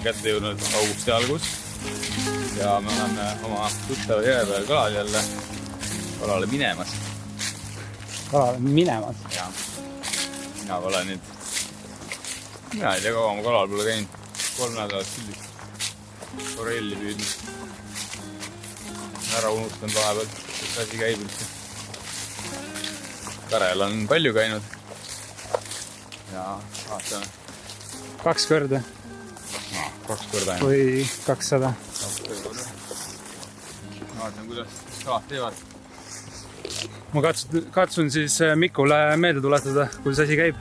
kätte jõudnud augusti algus ja me oleme oma tuttava jõe peal kalal jälle kalale minemas. Kalale minemas? Ja. Mina pole nüüd... Mina ei tea, kaua ma kalal pole käinud. 3 nädalat küll forelli püüdnud. Ära unustanud vahepeal, kus asi käib üldse. Karel on palju käinud. Ja vaatame. 2 korda? 2 korda. Või 200? Vaatame, kuidas kalad teevad. Ma katsun siis Mikule meelde tuletada, kuidas asi käib.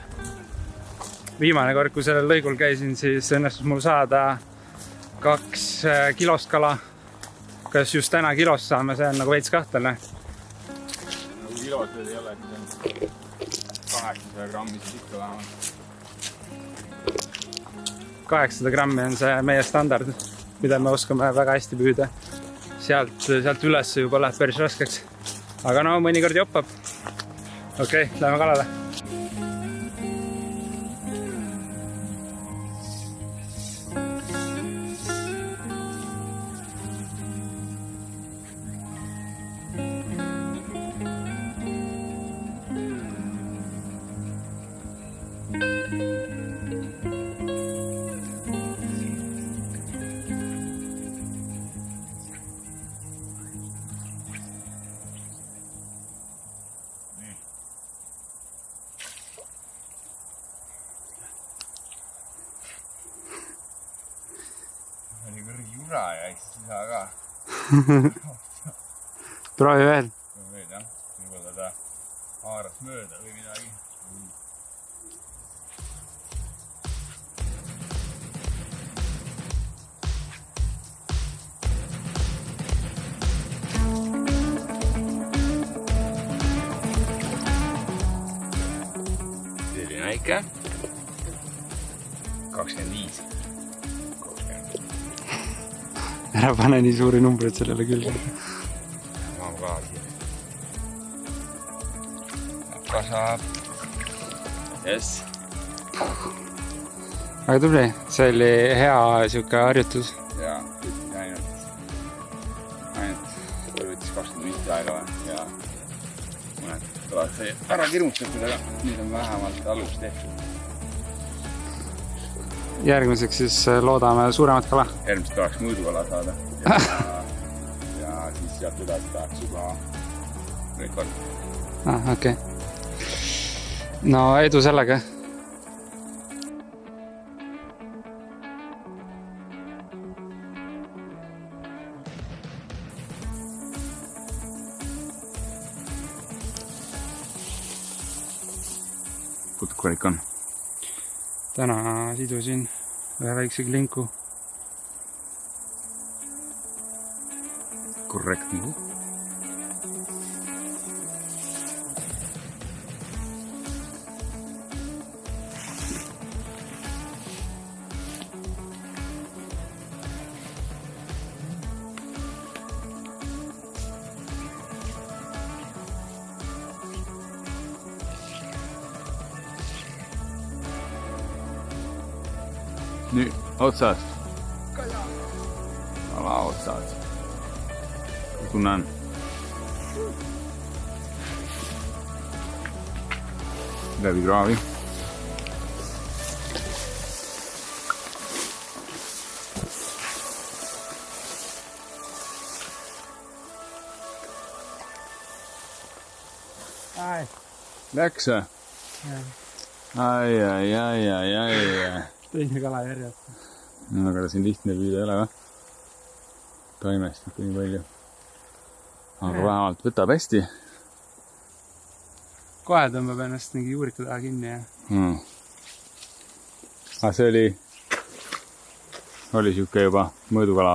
Viimane kord, kui sellel lõigul käisin, siis õnnestus mul saada 2 kilost kala. Kas just täna kilost saame, see on nagu veits kahtlane. Nagu kilost ei ole, siis on 800 grammi siis ikka vähemalt. 800 grammi on see meie standard, mida me oskame väga hästi püüda. Sealt üles juba läheb päris raskeks. Aga no, mõnikord joppab. Okei, läheme kalale. Jura ja siis isa ka. Proovi veel. Veel jah, võib-olla ta haaras mööda või midagi. Selline väike. 25. Ära pane nii suuri numbreid sellele küll. Ma ka siia. Kasab. Yes. Aga tubli, see oli hea siuke harjutus. Jaa, ainult võttis 25 aega ja mõned kõlad sai ära kirmutatud, aga nüüd on vähemalt alus tehtud. Järgmiseks siis loodame suuremat kala. Järgmisest tahaks mõõdukala saada ja siis sealt edasi tahaks juba rekord. Okei. No edu sellega. Putkurik on. Täna sidusin ühe väikse klinku. Korrektne. Nüüd otsad. Kala otsad. Tunne on. Läbi kraavi. Läks see? Ai. Teine kala järjest. No, aga siin lihtne püüda ei ole, või? Taimest nii palju. Aga vähemalt võtab hästi. Kohe tõmbab ennast mingi juuriku taha kinni. Aga see oli siuke juba mõõdukala.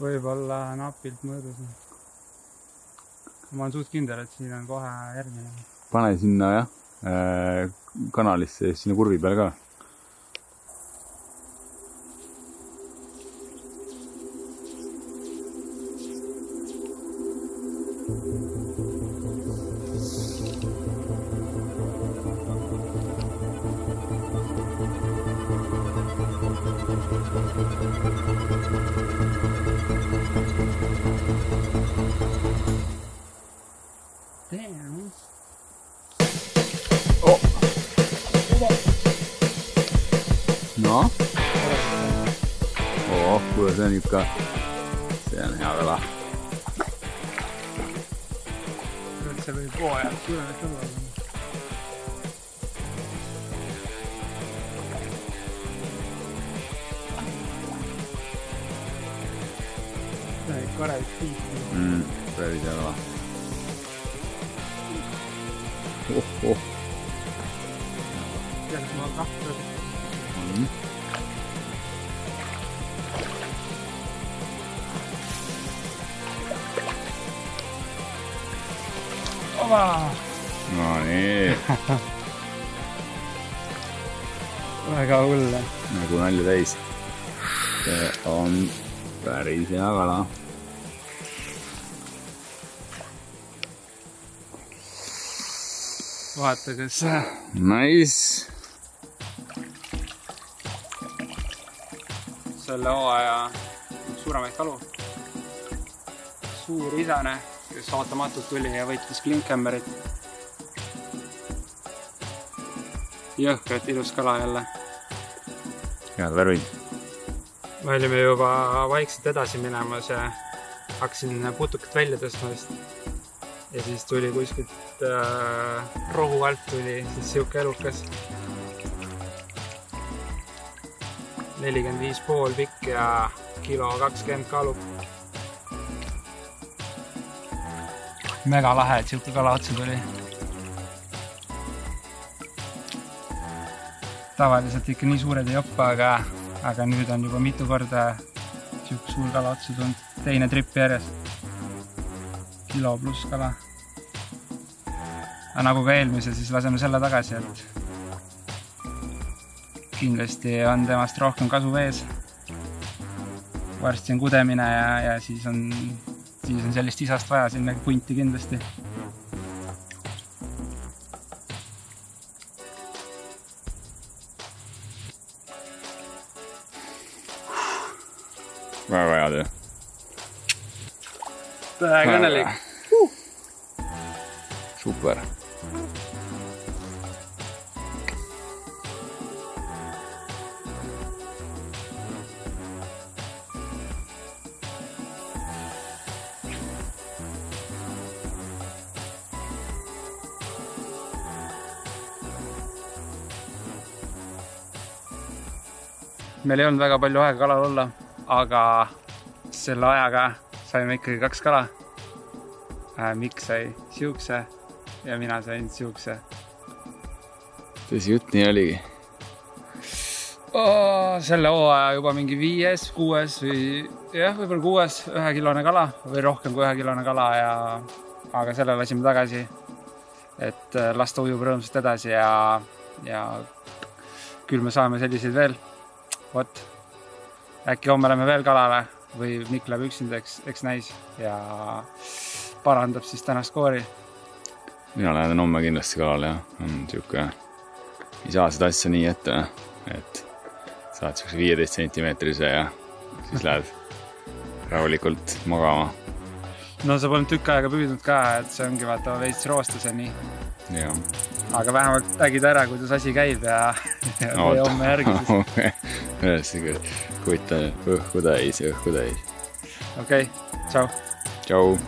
Võib-olla napilt mõõdus. Ma olen suht kindel, et siin on kohe järgmine. Pane sinna jah, kanalisse sinna kurvi peal ka. Damn. Oh. No? Kuule see on ikka, see on hea kala. See võib hooajal kuulenet olla. See on ikka arevis piis. Päris hea kala. Teades ma kahtu. Ova! No nii. Väga hull. Nagu nalja täis. See on päris hea kala. Vaata, kas... Nice! Selle hooaja suuremaid kalu. Suur isane, kes ootamatult tuli ja võttis Klinkhammerit. Jõhkrat ilus kala jälle. Head värvid. Me olime juba vaikselt edasi minemas ja hakkasin putukat välja tõstmast. Ja siis tuli kuskilt rohu alt tuli siis siuke elukas. 45,5 pikk ja kilo 20 kaalub. Mega lahe, et siuke kala otsa tuli. Tavaliselt ikka nii suured ei oppa, aga nüüd on juba mitu korda siuke suur kala otsa tulnud. Teine trip järjest. Kilo pluss kala. Aga nagu ka eelmise, siis laseme selle tagasi, et kindlasti on temast rohkem kasu vees. Varsti on kudemine ja siis on sellist isast vaja sinna punti kindlasti. Väga hea töö. Väga õnnelik. Super. Meil ei olnud väga palju aega kalal olla, aga selle ajaga saime ikkagi 2 kala. Mikk sai siukse ja mina sain siukse. Tõsi jutt nii oligi. Selle hooaja juba mingi 5, 6 või võib-olla 6 1-kilone kala või rohkem kui 1-kilone kala aga selle lasime tagasi, et lasta ujub rõõmsalt edasi ja küll me saame selliseid veel. Vot, äkki homme lähme veel kalale või Mikk läheb üksinda, eks näis ja parandab siis tänast skoori. Mina lähen homme kindlasti kalale, on siuke, ei saa seda asja nii ette, et saad siukse 15 sentimeetrise ja siis lähed rahulikult magama. No sa polnud tükk aega püüdnud ka, et see ongi vaata veits roostuseni. Ja. Aga vähemalt nägid ära, kuidas asi käib ja tee homme järgi siis. Ülesega kuita õhku täis. Okei, tšau. Tšau.